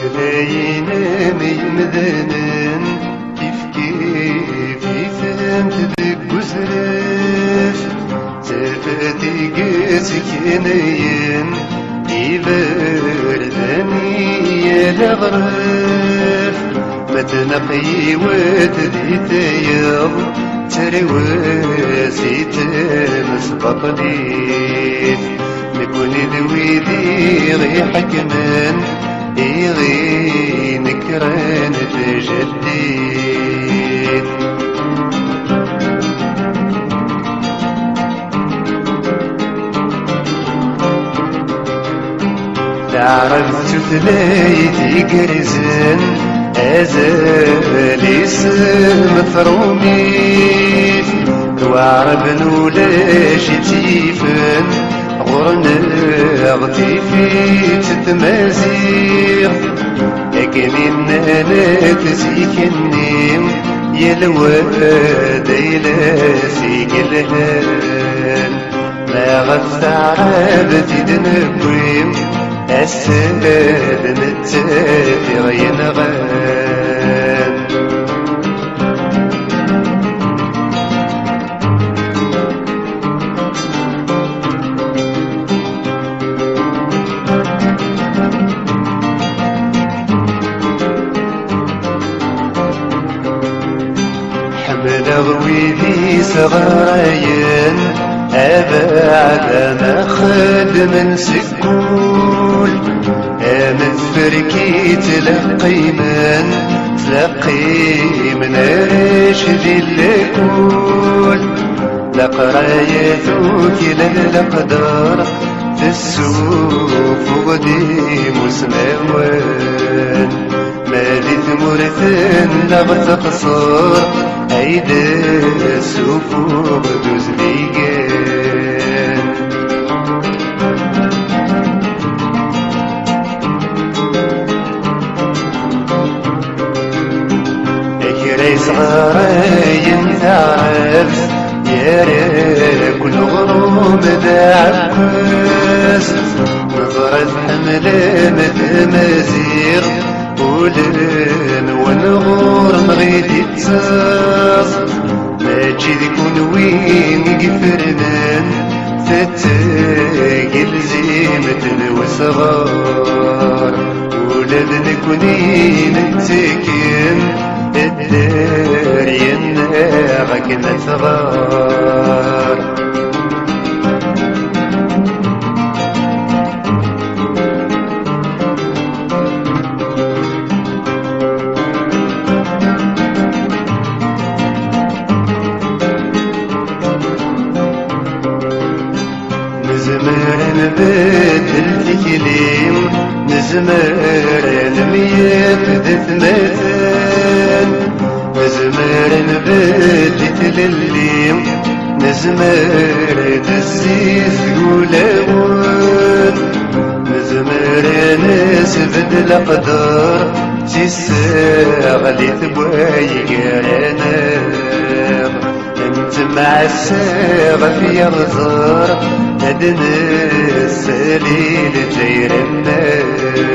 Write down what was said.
تلاين ميمذنن كيف فهمت وزرف تفتي قسكينين يبردني الغرف متنقي وتدي تيض ترواسي تمسبق ليف نكون ذويذي غي حكمن غي نكران تجديد عرفت ثلاثي قرزن أزالي مفرومي وعرب نولاش تيفن غرنا غطيفي تتمازيغ لكن إننا تزيك النيم يلواد يلاسي قلهان ما غفت عربتي دنبويم السد متافق ينغان حمل غويذي صغاين أبعد ما خد من سكول أمثركي تلقي من رشد اللكول لقرايتك للأقدار في السوف وقديم سماوان مالت مرثن لغت قصار أيدا السفوق دوز ليقان أكري صغارين تعرف يا كل غروب ذا عباس نظرة حملة متمازيغ ولن ونغور مغيد يتساس ماجي ذكون وين يقفرنان فتاقل زيمة وصغار ولد نكونين نتكين الدار يناغك نثغار نزمر نبدل تكليم نزمر نميت دثمثان نزمر نبدل الليم نزمر تزيز قولون نزمر نسبد الأقدار تساغ لي ثبواي قراناغ انت مع الساغ في غزار هدنا السليل جير النار